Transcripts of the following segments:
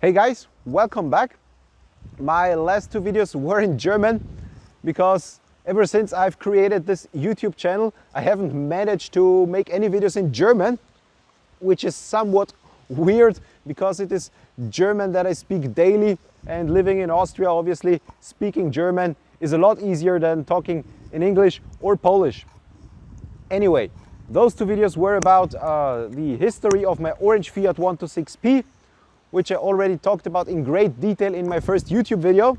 Hey guys, welcome back. My last two videos were in German because ever since I've created this YouTube channel, I haven't managed to make any videos in German, which is somewhat weird because it is German that I speak daily, and living in Austria, obviously speaking German is a lot easier than talking in English or Polish. Anyway, those two videos were about the history of my orange Fiat 126P, which I already talked about in great detail in my first YouTube video.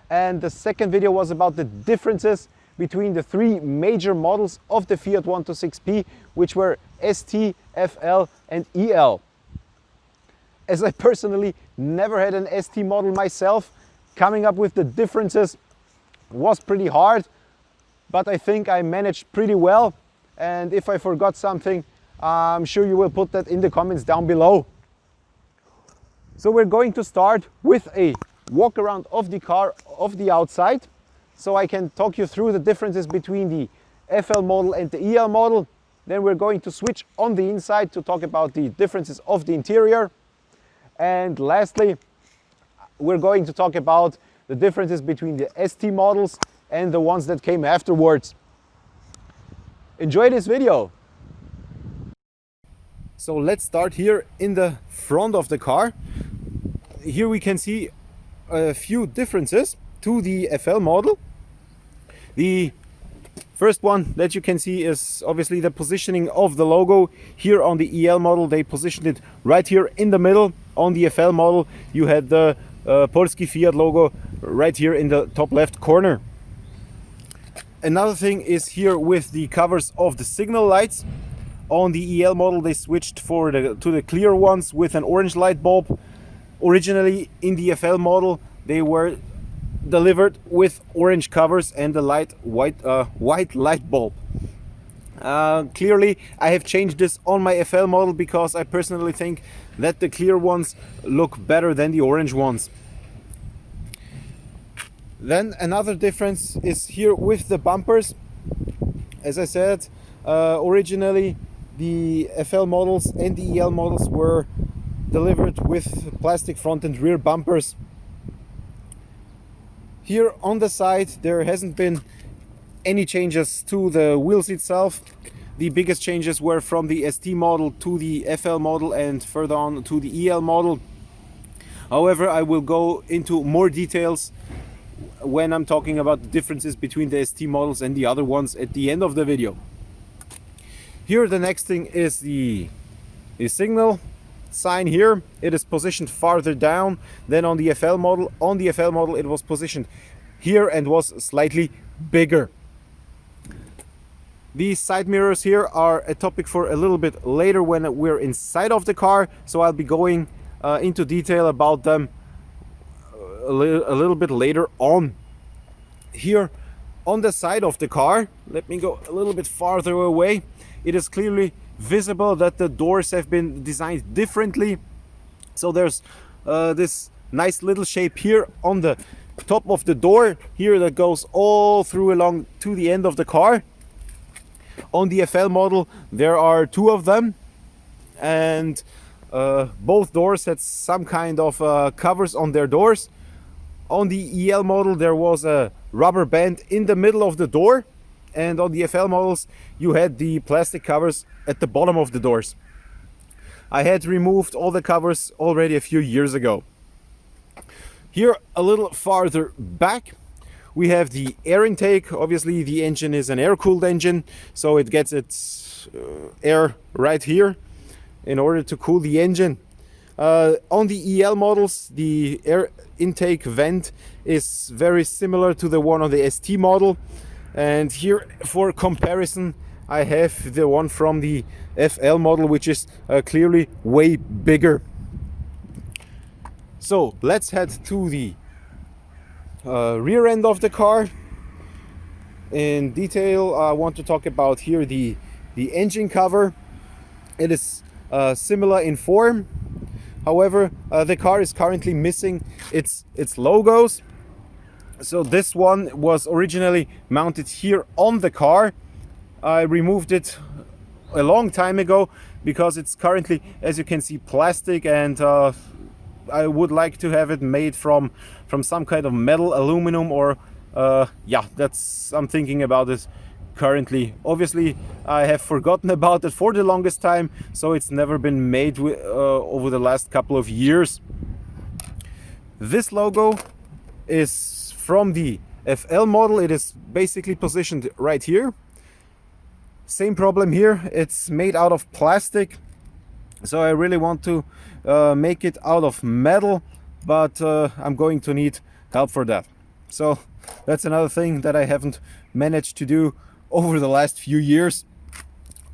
And the second video was about the differences between the three major models of the Fiat 126P, which were ST, FL and EL. As I personally never had an ST model myself, coming up with the differences was pretty hard, but I think I managed pretty well. And if I forgot something, I'm sure you will put that in the comments down below. So we're going to start with a walk around of the car of the outside, so I can talk you through the differences between the FL model and the EL model. Then we're going to switch on the inside to talk about the differences of the interior. And lastly, we're going to talk about the differences between the ST models and the ones that came afterwards. Enjoy this video! So let's start here in the front of the car. Here we can see a few differences to the FL model. The first one that you can see is obviously the positioning of the logo. Here on the EL model they positioned it right here in the middle. On the FL model you had the Polski Fiat logo right here in the top left corner. Another thing is here with the covers of the signal lights. On the EL model they switched to the clear ones with an orange light bulb. Originally in the FL model they were delivered with orange covers and a white light bulb. Clearly I have changed this on my FL model because I personally think that the clear ones look better than the orange ones. Then another difference is here with the bumpers. As I said, originally the FL models and the EL models were delivered with plastic front and rear bumpers. Here on the side there hasn't been any changes to the wheels itself. The biggest changes were from the ST model to the FL model and further on to the EL model. However, I will go into more details when I'm talking about the differences between the ST models and the other ones at the end of the video. Here the next thing is the signal sign. Here it is positioned farther down than on the FL model. On the FL model it was positioned here and was slightly bigger. These side mirrors here are a topic for a little bit later when we're inside of the car, so I'll be going into detail about them a little bit later on. Here on the side of the car, let me go a little bit farther away, it is clearly visible that the doors have been designed differently. So there's this nice little shape here on the top of the door here that goes all through along to the end of the car. On the FL model there are two of them, and both doors had some kind of covers on their doors. On the EL model there was a rubber band in the middle of the door, and on the FL models you had the plastic covers at the bottom of the doors. I had removed all the covers already a few years ago. Here a little farther back we have the air intake. Obviously the engine is an air-cooled engine, so it gets its air right here in order to cool the engine. On the EL models the air intake vent is very similar to the one on the ST model, and here for comparison I have the one from the FL model, which is clearly way bigger. So let's head to the rear end of the car. In detail I want to talk about here the engine cover. It is similar in form. However, the car is currently missing its logos. So this one was originally mounted here on the car. I removed it a long time ago because it's currently, as you can see, plastic, and I would like to have it made from some kind of metal, aluminum, or yeah, I'm thinking about this currently. Obviously, I have forgotten about it for the longest time, so it's never been made over the last couple of years. This logo is from the FL model. It is basically positioned right here. Same problem here, it's made out of plastic, so I really want to make it out of metal, but I'm going to need help for that. So that's another thing that I haven't managed to do over the last few years.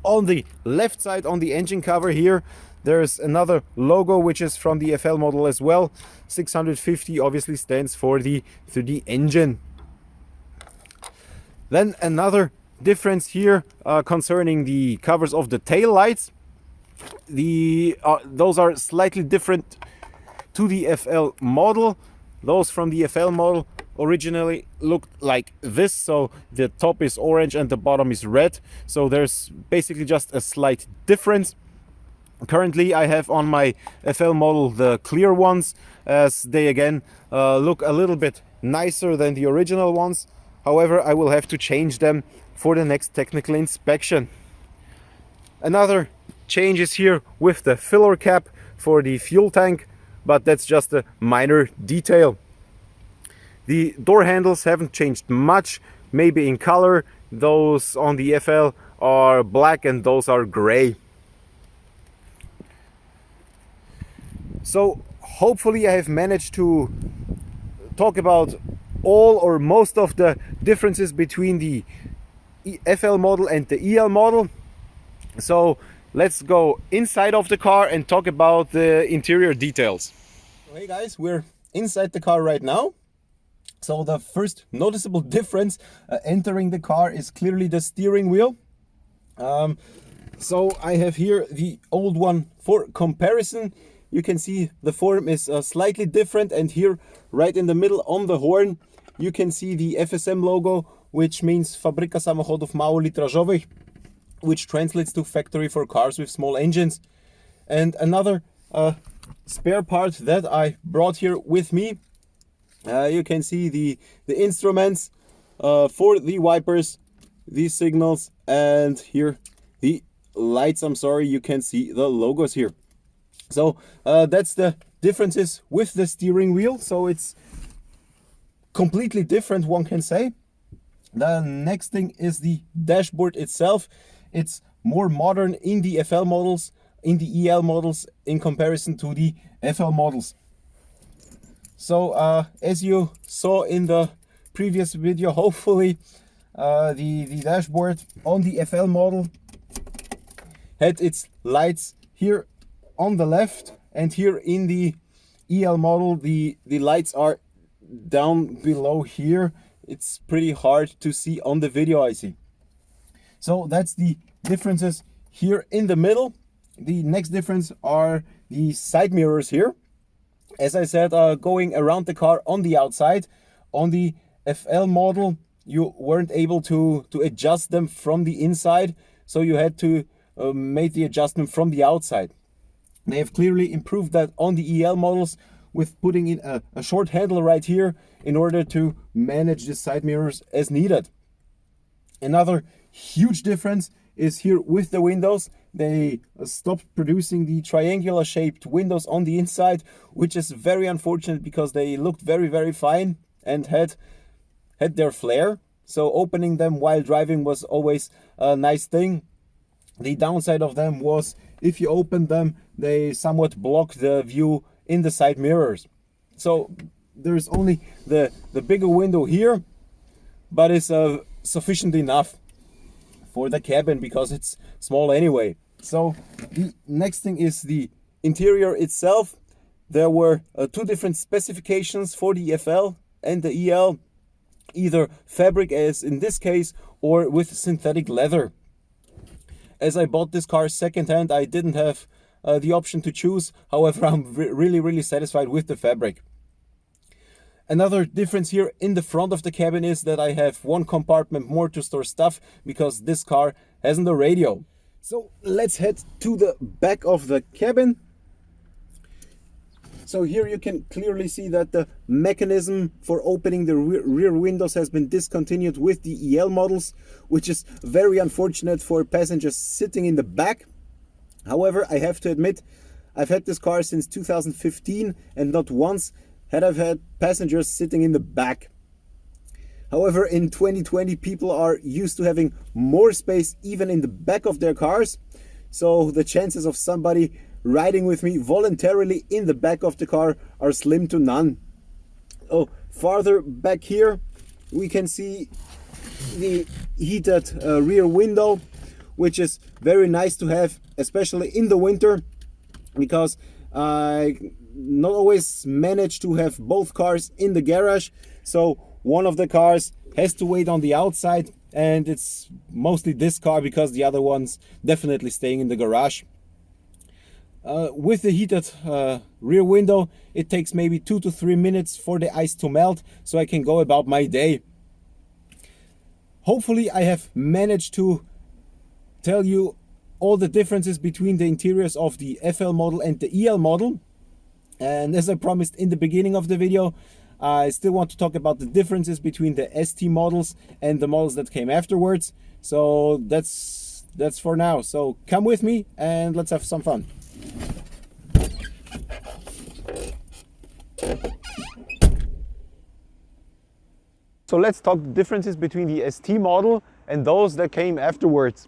On the left side, on the engine cover here, there's another logo which is from the FL model as well. 650 obviously stands for the engine. Then another difference here concerning the covers of the tail lights. Those are slightly different to the FL model. Those from the FL model originally looked like this, so the top is orange and the bottom is red, so there's basically just a slight difference. Currently I have on my FL model the clear ones, as they again look a little bit nicer than the original ones. However, I will have to change them for the next technical inspection. Another change is here with the filler cap for the fuel tank, but that's just a minor detail. The door handles haven't changed much, maybe in color. Those on the FL are black and those are gray. So hopefully I have managed to talk about all or most of the differences between the FL model and the EL model. So let's go inside of the car and talk about the interior details. Hey guys, we're inside the car right now. So the first noticeable difference entering the car is clearly the steering wheel. So I have here the old one for comparison. You can see the form is slightly different, and here right in the middle on the horn you can see the FSM logo, which means Fabryka Samochodów Małolitrażowych, which translates to factory for cars with small engines. And another spare part that I brought here with me, you can see the instruments for the wipers, these signals, and here the lights. I'm sorry, you can see the logos here. So that's the differences with the steering wheel. So it's completely different, one can say. The next thing is the dashboard itself. It's more modern in the FL models, in the EL models, in comparison to the FL models. So as you saw in the previous video, hopefully the dashboard on the FL model had its lights here on the left, and here in the EL model the lights are down below here. It's pretty hard to see on the video, I see. So that's the differences here in the middle. The next difference are the side mirrors here. As I said, going around the car on the outside, on the FL model you weren't able to adjust them from the inside, so you had to make the adjustment from the outside. They have clearly improved that on the EL models with putting in a short handle right here in order to manage the side mirrors as needed. Another huge difference is here with the windows. They stopped producing the triangular shaped windows on the inside, which is very unfortunate because they looked very fine and had their flair. So opening them while driving was always a nice thing. The downside of them was if you open them, they somewhat block the view in the side mirrors. So there's only the bigger window here, but it's sufficient enough for the cabin because it's small anyway. So the next thing is the interior itself. There were two different specifications for the FL and the EL, either fabric as in this case or with synthetic leather. As I bought this car secondhand, I didn't have the option to choose. However, I'm really satisfied with the fabric. Another difference here in the front of the cabin is that I have one compartment more to store stuff because this car hasn't a radio. So let's head to the back of the cabin. So here you can clearly see that the mechanism for opening the rear windows has been discontinued with the EL models, which is very unfortunate for passengers sitting in the back. However, I have to admit, I've had this car since 2015 and not once I've had passengers sitting in the back. However, in 2020, people are used to having more space even in the back of their cars. So the chances of somebody riding with me voluntarily in the back of the car are slim to none. Oh, farther back here, we can see the heated rear window, which is very nice to have, especially in the winter, because I not always manage to have both cars in the garage. So one of the cars has to wait on the outside, and it's mostly this car because the other one's definitely staying in the garage. With the heated rear window, it takes maybe 2 to 3 minutes for the ice to melt, so I can go about my day. Hopefully I have managed to tell you all the differences between the interiors of the FL model and the EL model. And as I promised in the beginning of the video, I still want to talk about the differences between the ST models and the models that came afterwards. So that's for now. So come with me and let's have some fun. So let's talk the differences between the ST model and those that came afterwards.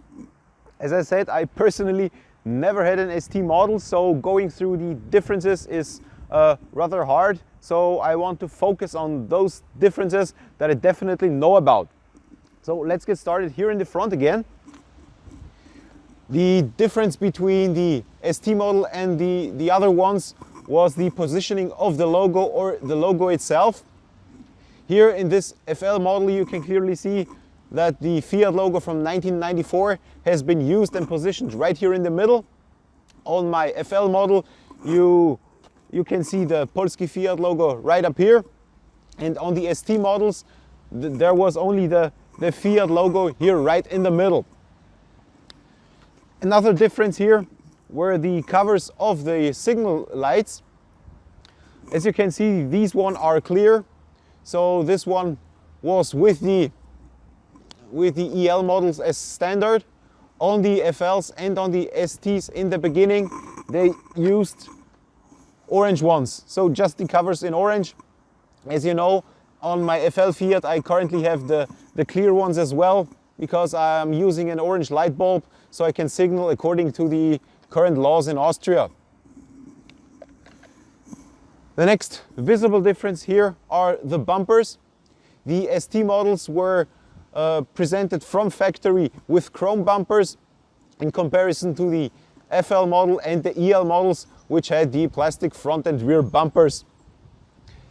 As I said, I personally never had an ST model, so going through the differences is rather hard. So I want to focus on those differences that I definitely know about. So let's get started here in the front again. The difference between the ST model and the other ones was the positioning of the logo, or the logo itself. Here in this FL model you can clearly see that the Fiat logo from 1994 has been used and positioned right here in the middle. On my FL model you can see the Polski Fiat logo right up here, and on the ST models there was only the Fiat logo here right in the middle. Another difference here were the covers of the signal lights. As you can see, these one are clear, so this one was with the EL models as standard. On the FLs and on the STs in the beginning they used orange ones, so just the covers in orange. As you know, on my FL Fiat I currently have the clear ones as well, because I'm using an orange light bulb so I can signal according to the current laws in Austria. The next visible difference here are the bumpers. The ST models were presented from factory with chrome bumpers in comparison to the FL model and the EL models, which had the plastic front and rear bumpers.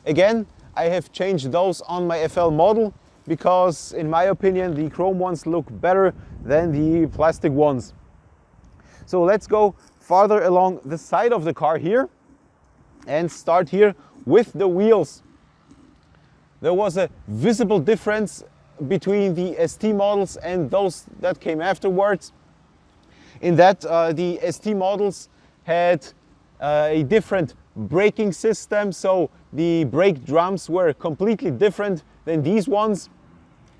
Again, I have changed those on my FL model because in my opinion the chrome ones look better than the plastic ones. So let's go farther along the side of the car here and start here with the wheels. There was a visible difference between the ST models and those that came afterwards, in that the ST models had a different braking system, so the brake drums were completely different than these ones.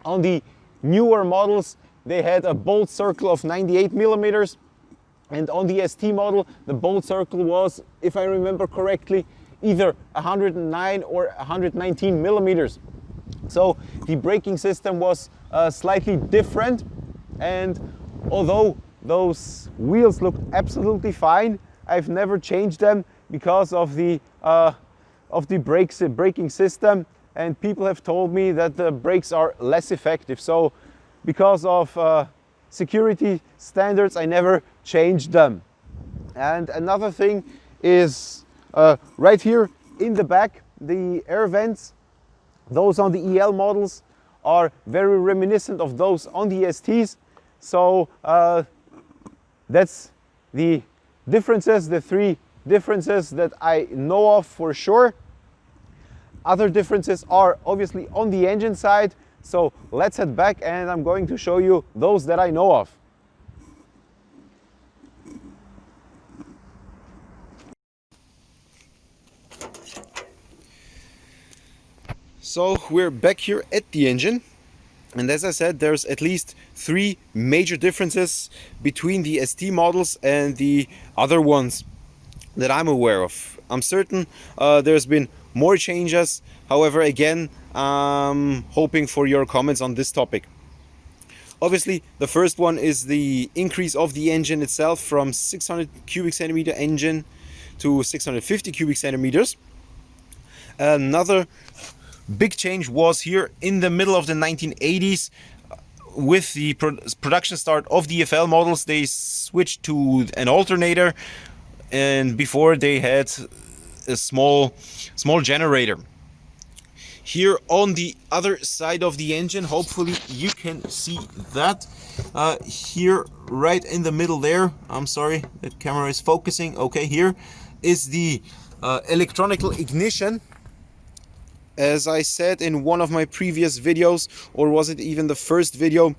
On the newer models they had a bolt circle of 98 millimeters, and on the ST model the bolt circle was, if I remember correctly, either 109 or 119 millimeters. So the braking system was slightly different, and although those wheels looked absolutely fine, I've never changed them because of the braking system, and people have told me that the brakes are less effective. So because of security standards I never changed them. And another thing is right here in the back, the air vents, those on the EL models are very reminiscent of those on the STs. So that's the differences, the three differences that I know of for sure. Other differences are obviously on the engine side. So let's head back and I'm going to show you those that I know of. So we're back here at the engine, and as I said, there's at least 3 major differences between the ST models and the other ones that I'm aware of. I'm certain there's been more changes. However, again, I'm hoping for your comments on this topic. Obviously, the first one is the increase of the engine itself from 600 cubic centimeter engine to 650 cubic centimeters. Another big change was here in the middle of the 1980s. With the production start of the FL models, they switched to an alternator, and before they had a small generator. Here on the other side of the engine, hopefully you can see that. Here right in the middle there, I'm sorry, the camera is focusing. Okay, here is the electronical ignition. As I said in one of my previous videos, or was it even the first video,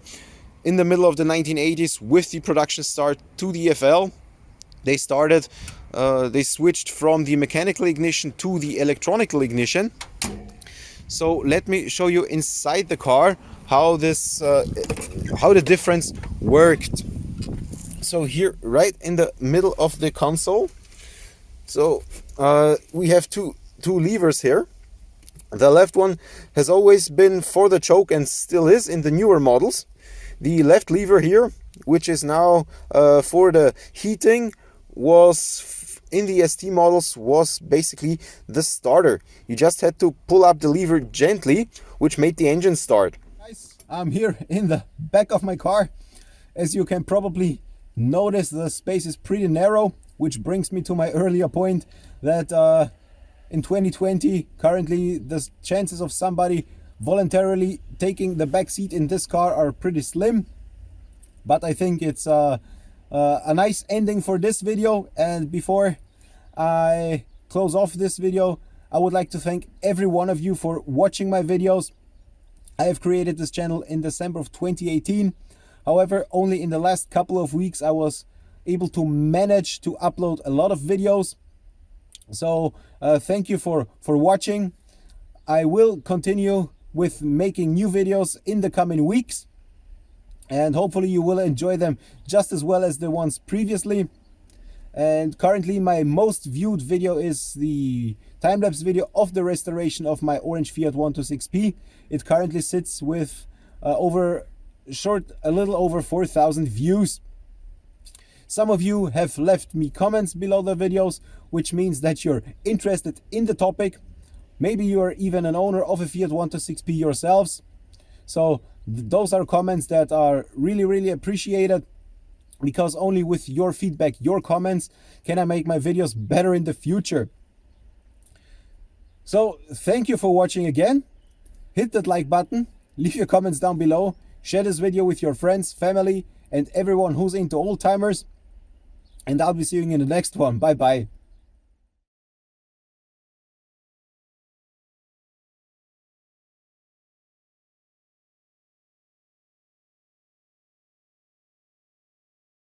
in the middle of the 1980s, with the production start to the FL, they switched from the mechanical ignition to the electronical ignition. So let me show you inside the car how the difference worked. So here, right in the middle of the console, so we have two levers here. The left one has always been for the choke and still is in the newer models. The left lever here, which is now for the heating, was in the ST models was basically the starter. You just had to pull up the lever gently, which made the engine start. Guys, I'm here in the back of my car. As you can probably notice, the space is pretty narrow, which brings me to my earlier point that in 2020, currently, the chances of somebody voluntarily taking the back seat in this car are pretty slim. But I think it's a nice ending for this video. And before I close off this video, I would like to thank every one of you for watching my videos. I have created this channel in December of 2018. However, only in the last couple of weeks I was able to manage to upload a lot of videos. So thank you for watching. I will continue with making new videos in the coming weeks, and hopefully you will enjoy them just as well as the ones previously. And currently my most viewed video is the time-lapse video of the restoration of my orange Fiat 126P. It currently sits with a little over 4,000 views. Some of you have left me comments below the videos, which means that you're interested in the topic. Maybe you are even an owner of a Fiat 126P yourselves. So those are comments that are really appreciated, because only with your feedback, your comments, can I make my videos better in the future. So thank you for watching again. Hit that like button, leave your comments down below, share this video with your friends, family, and everyone who's into old timers. And I'll be seeing you in the next one. Bye bye.